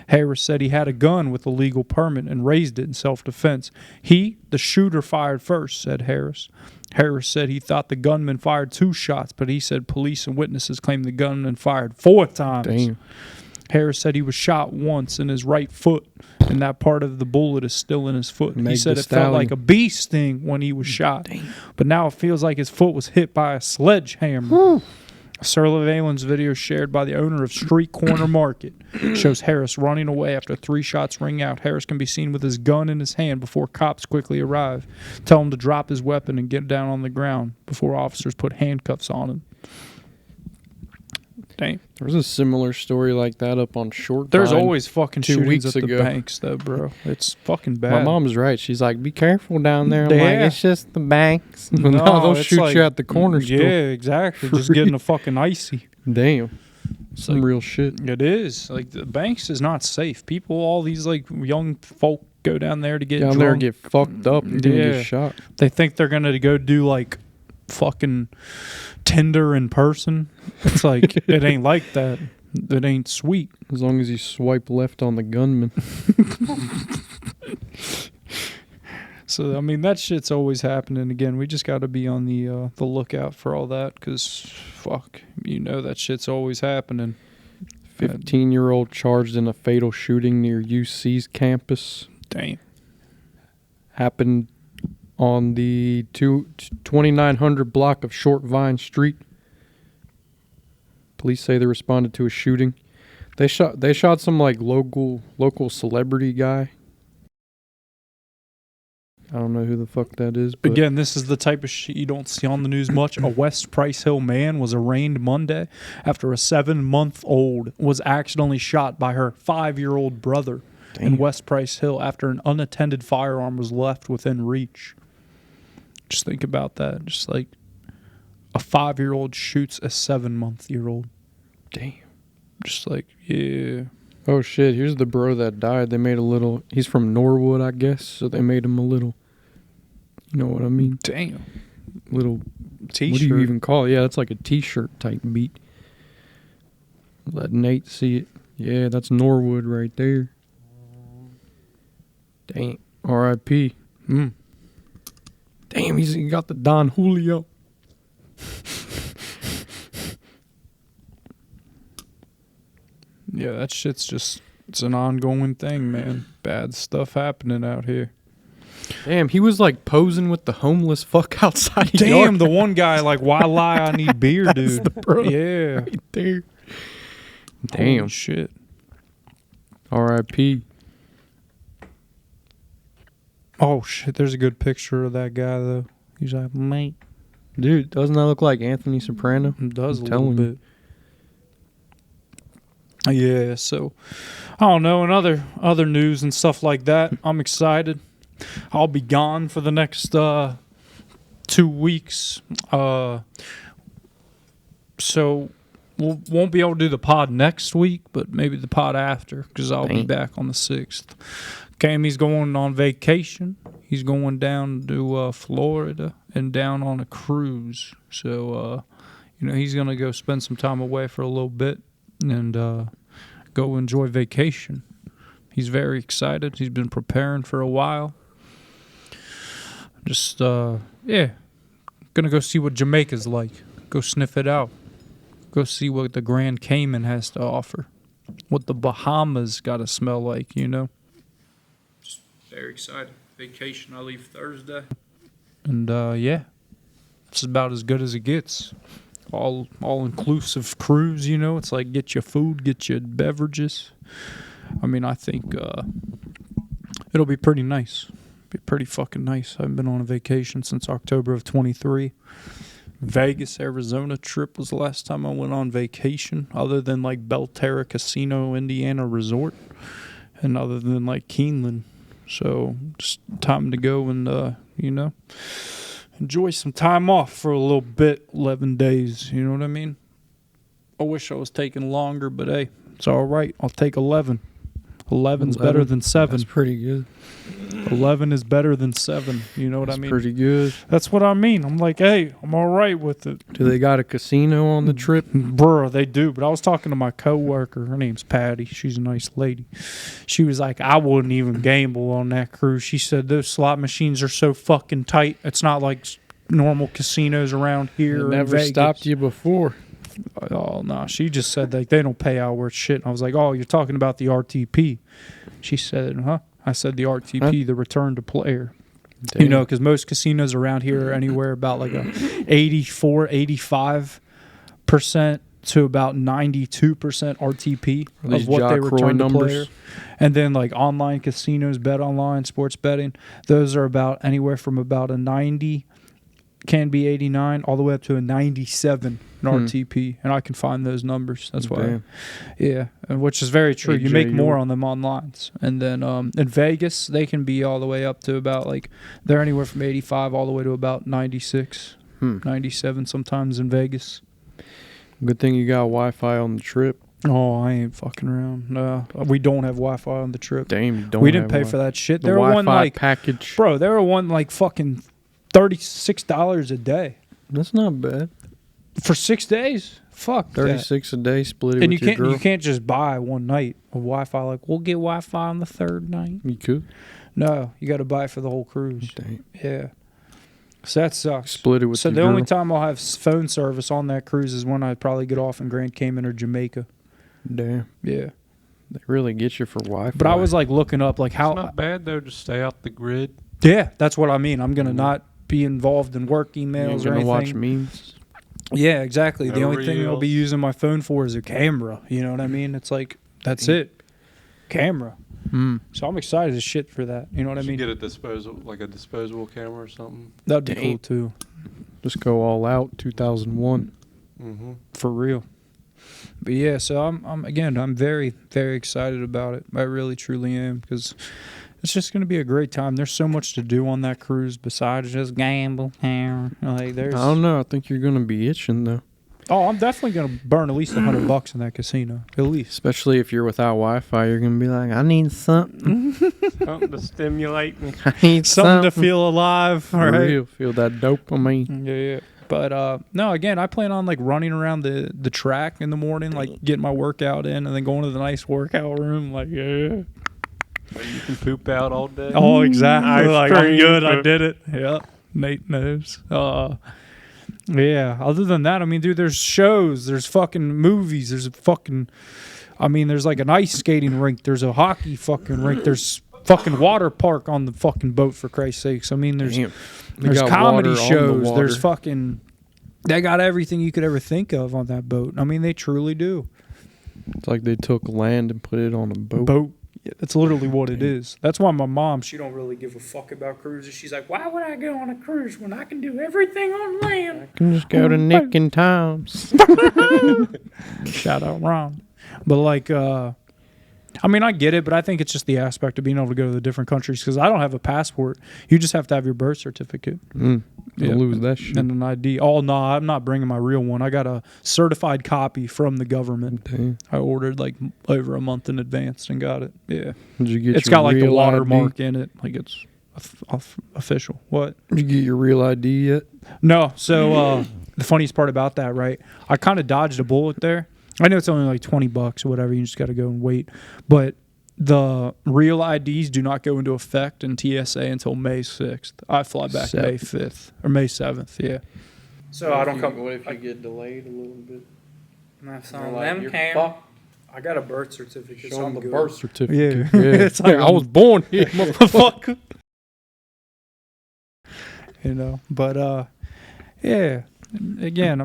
Harris said he had a gun with a legal permit and raised it in self-defense. He, the shooter, fired first, said Harris. Harris said he thought the gunman fired 2 shots, but he said police and witnesses claimed the gunman fired 4 times. Damn. Harris said he was shot once in his right foot, and that part of the bullet is still in his foot. Meg He said the it felt like Stallion. a bee sting when he was shot, but now it feels like his foot was hit by a sledgehammer. A surveillance video shared by the owner of Street Corner Market shows Harris running away after 3 shots ring out. Harris can be seen with his gun in his hand before cops quickly arrive, tell him to drop his weapon and get down on the ground before officers put handcuffs on him. Dang. There's a similar story like that up on Short There's Vine always fucking 2 shootings weeks at the ago. banks, though, bro. It's fucking bad. My mom's right. She's like, be careful down there. I'm like, Yeah. it's just the banks. But no, they'll it's shoot like- you at the corner store. Yeah, exactly. Just getting a fucking icy. Damn. Some like- real shit. It is. Like, the banks is not safe. People, all these, like, young folk go down there to get Down drunk. there get fucked up and then Yeah. get shot. They think they're going to go do, like, fucking Tinder in person. It's like, it ain't like that. It ain't sweet. As long as you swipe left on the gunman. So, I mean, that shit's always happening. Again, we just got to be on the lookout for all that because, fuck, you know that shit's always happening. 15-year-old charged in a fatal shooting near UC's campus. Damn. Happened on the 2900 block of Short Vine Street. Police say they responded to a shooting. They shot some like local celebrity guy. I don't know who the fuck that is. But Again, this is the type of shit you don't see on the news much. A West Price Hill man was arraigned Monday after a 7-month-old was accidentally shot by her 5-year-old brother in West Price Hill after an unattended firearm was left within reach. Just think about that. Just like a 5-year-old shoots a 7-month-year-old. Damn. Just like, yeah. Oh shit, here's the bro that died. They made a little, he's from Norwood, I guess, so they made him a little, you know what I mean? Damn. Little T-shirt. What do you even call it? Yeah, that's like a t-shirt type beat. Let Nate see it. Yeah, that's Norwood right there. Damn. R.I.P. Damn, he got the Don Julio. Yeah, that shit's just, it's an ongoing thing, man. Bad stuff happening out here. Damn, he was like posing with the homeless fuck outside. Damn, the one guy, like, why lie? I need beer, That's dude. the bro Yeah. right there. Damn. Damn. Shit. R.I.P. Oh, shit. There's a good picture of that guy, though. He's like, mate. Dude, doesn't that look like Anthony Soprano? It does I'm a little telling you. bit. Yeah, so I don't know. And other news and stuff like that. I'm excited. I'll be gone for the next 2 weeks. So won't be able to do the pod next week, but maybe the pod after because I'll be Dang. back on the 6th. Cammy's going on vacation. He's going down to Florida and down on a cruise. So, he's going to go spend some time away for a little bit and go enjoy vacation. He's very excited. He's been preparing for a while. Just, going to go see what Jamaica's like. Go sniff it out. Go see what the Grand Cayman has to offer. What the Bahamas got to smell like, Very excited. Vacation, I leave Thursday. And, yeah, it's about as good as it gets. All inclusive cruise, you know. It's like get your food, get your beverages. I mean, I think it'll be pretty nice. Be pretty fucking nice. I haven't been on a vacation since October of 23. Vegas, Arizona trip was the last time I went on vacation, other than like Belterra Casino, Indiana Resort, and other than like Keeneland. So just time to go and, you know, enjoy some time off for a little bit, 11 days, you know what I mean? I wish I was taking longer, but hey, it's all right. I'll take 11. 11's better than 7. That's pretty good. 11 is better than 7, you know what I mean? Pretty good. That's what I mean. I'm like, hey, I'm all right with it. Do they got a casino on the trip? Bro, they do. But I was talking to my coworker. Her name's Patty. She's a nice lady. She was like, I wouldn't even gamble on that cruise. She said those slot machines are so fucking tight. It's not like normal casinos around here. It never stopped you before. Oh, no. She just said like they don't pay out worth shit. And I was like, oh, you're talking about the RTP. She said, huh? I said the RTP, the return to player. Damn. You know, because most casinos around here are anywhere about like a 84, 85% to about 92% RTP of what they return to player. And then like online casinos, bet online, sports betting, those are about anywhere from about a 90, can be 89, all the way up to a 97 in RTP. And I can find those numbers. That's why. Yeah, which is very true. You make more on them online. And then in Vegas, they can be all the way up to about like, they're anywhere from 85 all the way to about 96, 97 sometimes in Vegas. Good thing you got Wi-Fi on the trip. Oh, I ain't fucking around. No, we don't have Wi-Fi on the trip. Damn, you don't. We didn't pay for that shit. There were one like package. Bro, there were one like fucking $36 a day. That's not bad. For 6 days? Fuck 36 that. a day, split it and with your girl. You can't just buy one night of Wi-Fi. Like, we'll get Wi-Fi on the third night. You could. No, you got to buy it for the whole cruise. Dang. Yeah. So that sucks. Split it with your girl. So the only time I'll have phone service on that cruise is when I probably get off in Grand Cayman or Jamaica. Damn. Yeah. They really get you for Wi-Fi. But I was like looking up like how. It's not bad though to stay out the grid. Yeah, that's what I mean. I'm gonna not be involved in work emails or anything. Watch memes. Yeah, exactly. No the only thing I'll be reels. using my phone for is a camera. You know what I mean? It's like that's it. Camera. So I'm excited as shit for that. You know what I mean? Get a disposable camera or something. That'd be cool too. Just go all out. 2001. For real. But yeah, so I'm very, very excited about it. I really truly am, because it's just going to be a great time. There's so much to do on that cruise besides just gamble. Like there's. I don't know. I think you're going to be itching though. Oh, I'm definitely going to burn at least $100 in that casino. At least. Especially if you're without Wi-Fi, you're going to be like, I need something. Something to stimulate me. I need something to feel alive. For right? real. Feel that dopamine. Yeah. But no, again, I plan on like running around the track in the morning, like getting my workout in, and then going to the nice workout room. Like, yeah. You can poop out all day. Oh, exactly. Like, I'm good. I cream. did it. Yep. Nate knows. Yeah. Other than that, I mean, dude, there's shows. There's fucking movies. There's there's like an ice skating rink. There's a hockey fucking rink. There's fucking water park on the fucking boat, for Christ's sakes. I mean, there's comedy shows. There's fucking. They got everything you could ever think of on that boat. I mean, they truly do. It's like they took land and put it on a boat. Yeah, that's literally what it is. That's why my mom, she don't really give a fuck about cruises. She's like, why would I go on a cruise when I can do everything on land? I can just go to Nick and Tom's. Shout out Ron. But like, I mean, I get it, but I think it's just the aspect of being able to go to the different countries, because I don't have a passport. You just have to have your birth certificate. You'll lose that shit. And an ID. Oh, no, I'm not bringing my real one. I got a certified copy from the government. Damn. I ordered like over a month in advance and got it. Yeah. Did you get It's your got like the real watermark ID? in it. Like it's official. What? Did you get your real ID yet? No. So the funniest part about that, right? I kind of dodged a bullet there. I know it's only like $20 or whatever. You just got to go and wait. But the real IDs do not go into effect in TSA until May 6th. I fly back May 5th or May 7th. Yeah. So I don't come. What if you get delayed a little bit? That's on them, Cam. I got a birth certificate. Show him the birth certificate. Yeah. Yeah. It's like, I was born here, motherfucker. You know, but yeah. Again,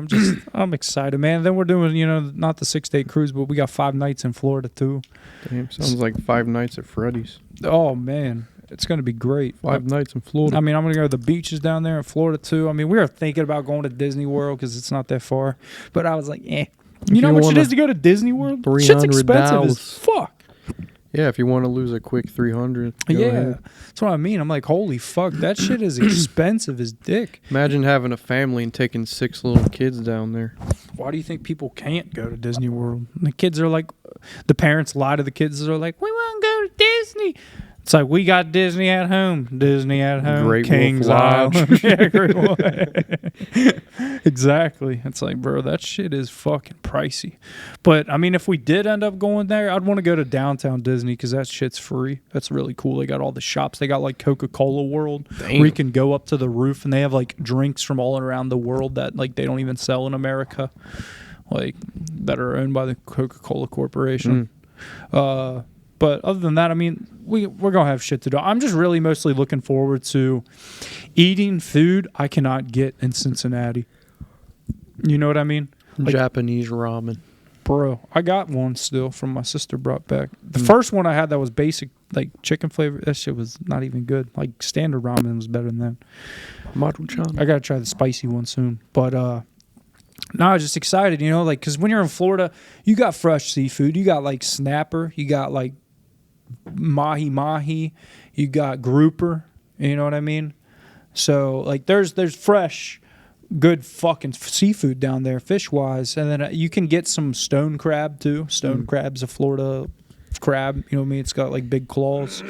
I'm excited, man. Then we're doing, not the 6-day cruise, but we got 5 nights in Florida too. Damn, sounds like 5 nights at Freddy's. Oh man, it's gonna be great. 5 nights in Florida. I mean, I'm gonna go to the beaches down there in Florida too. I mean, we were thinking about going to Disney World because it's not that far, but I was like, eh. You know how much it is to go to Disney World? Shit's expensive as fuck. Yeah, if you want to lose a quick 300. Yeah, that's what I mean. I'm like, holy fuck, that shit is expensive as dick. Imagine having a family and taking 6 little kids down there. Why do you think people can't go to Disney World? And the kids are like, the parents lie to the kids. They're like, we want to go to Disney. It's like, we got Disney at home. Disney at home. Great King's Wolf Lodge. Island. Yeah, Great Wolf. Exactly. It's like, bro, that shit is fucking pricey. But, I mean, if we did end up going there, I'd want to go to downtown Disney because that shit's free. That's really cool. They got all the shops. They got, like, Coca-Cola World. Damn. Where you can go up to the roof, and they have, like, drinks from all around the world that, like, they don't even sell in America, like, that are owned by the Coca-Cola Corporation. But other than that, I mean, we're going to have shit to do. I'm just really mostly looking forward to eating food I cannot get in Cincinnati. You know what I mean? Like, Japanese ramen. Bro, I got one still from my sister brought back. The first one I had that was basic, like chicken flavor. That shit was not even good. Like standard ramen was better than that. Maruchan. I got to try the spicy one soon. But, no, I'm just excited, like, because when you're in Florida, you got fresh seafood. You got, like, snapper. You got, like, mahi-mahi. You got grouper. You know what I mean? So, like, there's fresh, good fucking seafood down there, fish-wise. And then you can get some stone crab, too. Stone crab's a Florida crab. You know what I mean? It's got, like, big claws.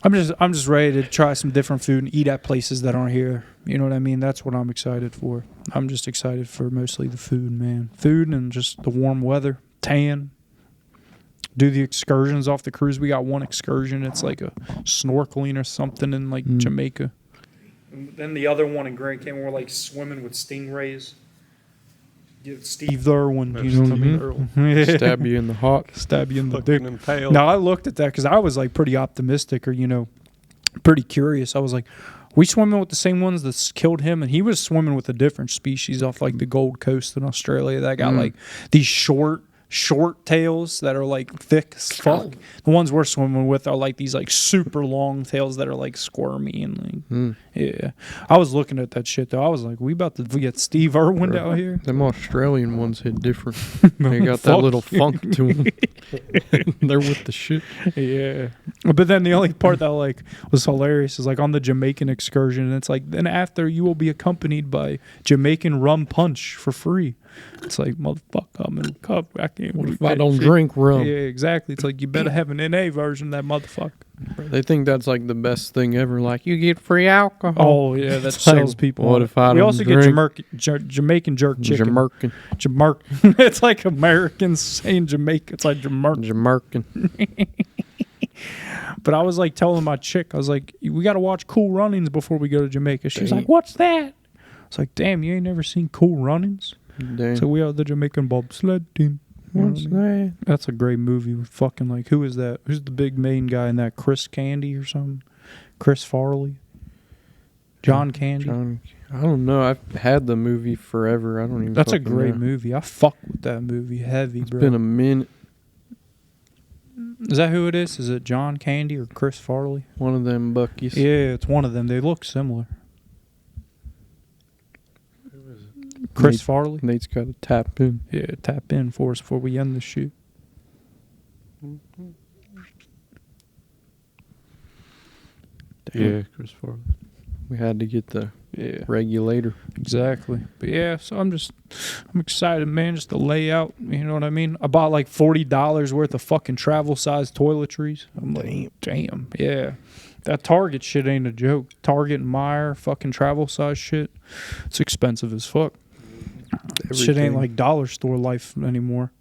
I'm just ready to try some different food and eat at places that aren't here. You know what I mean? That's what I'm excited for. I'm just excited for mostly the food, man. Food and just the warm weather, tan. Do the excursions off the cruise. We got one excursion. It's like a snorkeling or something in like Jamaica. And then the other one in Grand Canyon, we're like swimming with stingrays. Get Steve Irwin, you know what I mean? Stab you in the heart. Stab you in the dick. Impaled. Now, I looked at that because I was like pretty optimistic or, pretty curious. I was like, we swimming with the same ones that killed him? And he was swimming with a different species off like the Gold Coast in Australia that got like these short tails that are like thick as fuck. The ones we're swimming with are like these like super long tails that are like squirmy and like yeah. I was looking at that shit though. I was like, we about to get Steve Irwin out here. Them Australian ones hit different. They got that little funk to them. They're with the shit. Yeah. But then the only part that like was hilarious is like on the Jamaican excursion, and it's like, then after you will be accompanied by Jamaican rum punch for free. It's like, motherfucker, I'm in recovery. I can't. What if I don't drink rum? Yeah, exactly. It's like you better have an NA version of that motherfucker. They think that's like the best thing ever. Like, you get free alcohol. Oh yeah, that sells people. What if I don't We also drink? get Jamaican jerk chicken. Jamaican. It's like Americans saying Jamaica. It's like Jamaican. But I was like telling my chick, I was like, we got to watch Cool Runnings before we go to Jamaica. She's like, what's that? It's like, damn, you ain't never seen Cool Runnings? Damn. So we are the Jamaican bobsled team. What's that? That's a great movie with fucking like, who is that? Who's the big main guy in that? Chris Candy or something? Chris Farley? John Candy? I don't know. I've had the movie forever. I don't even. That's a great movie. I fuck with that movie heavy, bro. It's been a minute. Is that who it is? Is it John Candy or Chris Farley? One of them Buckies. Yeah, it's one of them. They look similar. Chris Farley? Nate's got to tap in. Yeah, tap in for us before we end the shoot. Yeah, Chris Farley. We had to get the regulator. Exactly. But yeah, so I'm excited, man, just to lay out, you know what I mean? I bought like $40 worth of fucking travel size toiletries. I'm like, damn, yeah. That Target shit ain't a joke. Target and Meijer fucking travel size shit. It's expensive as fuck. Shit ain't like dollar store life anymore.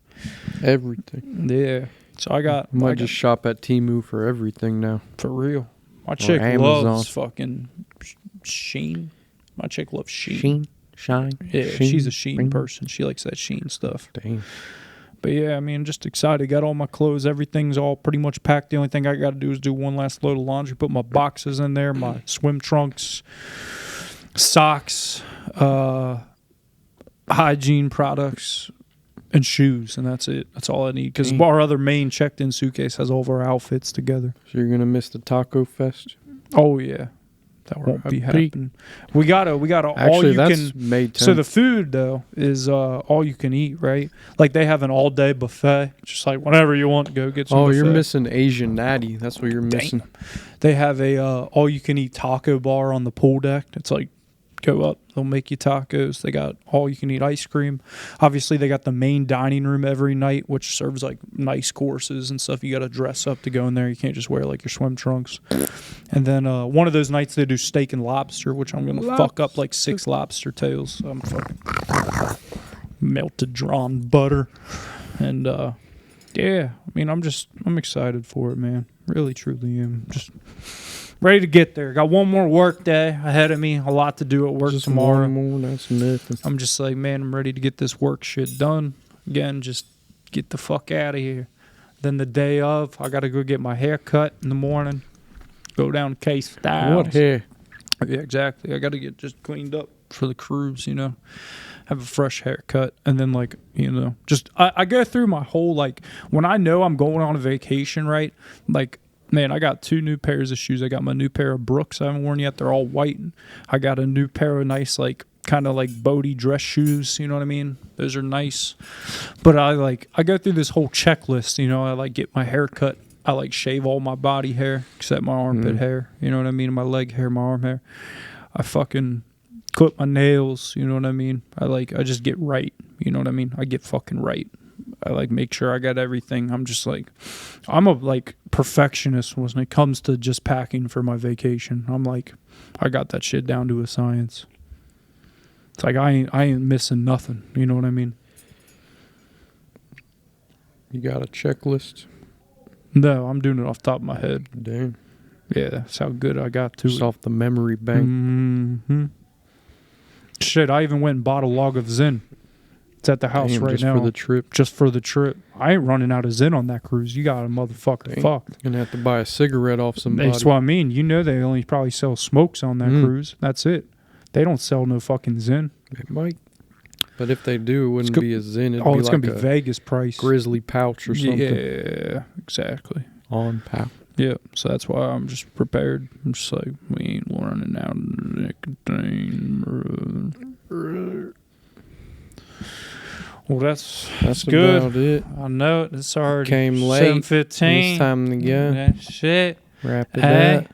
Everything. Yeah. So I might just shop at Temu for everything now. For real. My chick loves fucking Shein. My chick loves Shein. Shine. Yeah, Sheen. she's a Shein person. She likes that Shein stuff. Dang. But yeah, I mean, just excited. Got all my clothes. Everything's all pretty much packed. The only thing I got to do is do one last load of laundry. Put my boxes in there, my swim trunks, socks, hygiene products, and shoes, and that's it. That's all I need. Because our other main checked-in suitcase has all of our outfits together. So you're gonna miss the Taco Fest? Oh yeah. That won't be happening. We gotta Actually, all you that's can. May 10th. So the food though is all you can eat, right? Like they have an all day buffet, just like whatever you want, go get some. Oh, buffet. you're missing Asian Natty. That's what you're missing. They have a all you can eat taco bar on the pool deck. It's like go up, they'll make you tacos. They got all you can eat ice cream. Obviously, they got the main dining room every night, which serves like nice courses and stuff. You got to dress up to go in there. You can't just wear like your swim trunks. And then one of those nights they do steak and lobster, which I'm gonna fuck up like 6 lobster tails. So I'm fucking melted drawn butter, and yeah. I mean, I'm excited for it, man. Really, truly am. Just ready to get there. Got one more work day ahead of me. A lot to do at work Just tomorrow. one more, that's nothing. I'm just like, man, I'm ready to get this work shit done. Again, just get the fuck out of here. Then the day of, I got to go get my hair cut in the morning. Go down to Case Styles. What hair? Yeah, exactly. I got to get just cleaned up for the cruise, you know. Have a fresh haircut. And then, like, you know, just I go through my whole, like, when I know I'm going on a vacation, right, like, man, I got 2 new pairs of shoes. I got my new pair of Brooks I haven't worn yet. They're all white. I got a new pair of nice, like, kind of like boaty dress shoes. You know what I mean? Those are nice. But I go through this whole checklist. You know, I, like, get my hair cut. I, like, shave all my body hair except my armpit hair. You know what I mean? My leg hair, my arm hair. I fucking clip my nails. You know what I mean? I just get right. You know what I mean? I get fucking right. I like make sure I got everything. I'm just like, I'm a like perfectionist when it comes to just packing for my vacation. I'm like, I got that shit down to a science. It's like I ain't missing nothing. You know what I mean? You got a checklist? No, I'm doing it off the top of my head. Damn. Yeah, that's how good I got to Just it. off the memory bank. Mm-hmm. Shit, I even went and bought a log of Zen. It's at the house right just now. for the trip. Just for the trip. I ain't running out of Zen on that cruise. You got a motherfucker fucked. Gonna have to buy a cigarette off somebody. That's what I mean. You know they only probably sell smokes on that cruise. That's it. They don't sell no fucking Zen. It might. But if they do, it wouldn't be a Zen. It'd be it's like going to be Vegas price. Grizzly pouch or something. Yeah, exactly. On pouch. Yeah, so that's why I'm just prepared. I'm just like, we ain't running out of nicotine. Well, that's good. About it. I know it. It's already Came late. 7:15. It's time to go. That's shit. Wrap it Hey, up.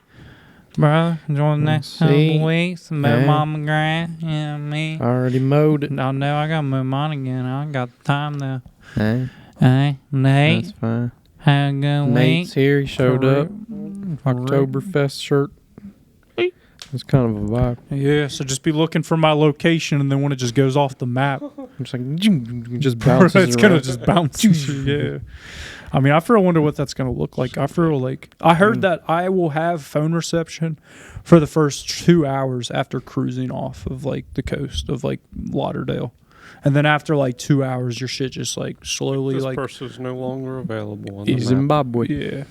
bro, enjoying the next couple See? weeks. Mow Hey. mama grass. You know what I mean? Already mowed it. No, I got to mow mine again. I ain't got the time now. Hey. Hey, Nate. That's fine. How you going? Nate's here. He showed For up. Oktoberfest shirt. It's kind of a vibe. Yeah, so just be looking for my location, and then when it just goes off the map, it's like just bounces. It's gonna just bounce. Yeah. I mean, I wonder what that's gonna look like. I heard that I will have phone reception for the first 2 hours after cruising off of like the coast of like Lauderdale. And then after like 2 hours, your shit just like slowly This like person's no longer available on the map. Zimbabwe. Yeah.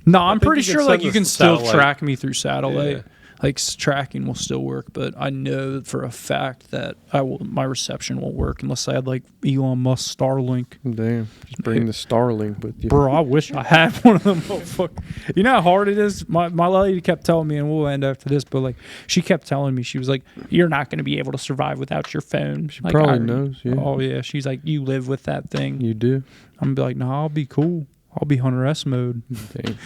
No, I'm pretty sure like you can still satellite. track me through satellite. Yeah. Like tracking will still work, but I know for a fact that my reception won't work unless I had like Elon Musk Starlink. Damn, just bring the Starlink with you, bro. I wish I had one of them. Motherfuckers. You know how hard it is. My lady kept telling me, and we'll end after this, but like she kept telling me, she was like, "You're not going to be able to survive without your phone." She like, probably knows. Yeah. Oh yeah. She's like, "You live with that thing." You do. I'm gonna be like, "No, I'll be cool. I'll be Hunter S mode." Damn.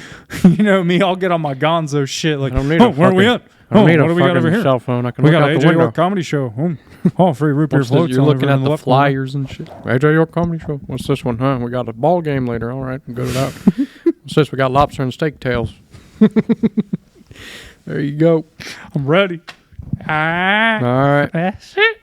You know me, I'll get on my Gonzo shit. Like, I don't need where are we at? I don't need what a do we got over fucking here? cell phone. I can We look got out an the AJ window. York comedy show. Free root beer What's this? floats. You're on looking over at in the left corner. flyers and shit. AJ York comedy show. What's this one, huh? We got a ball game later. All right, good it out. What's this? We got lobster and steak tails. There you go. I'm ready. All All right. That's it.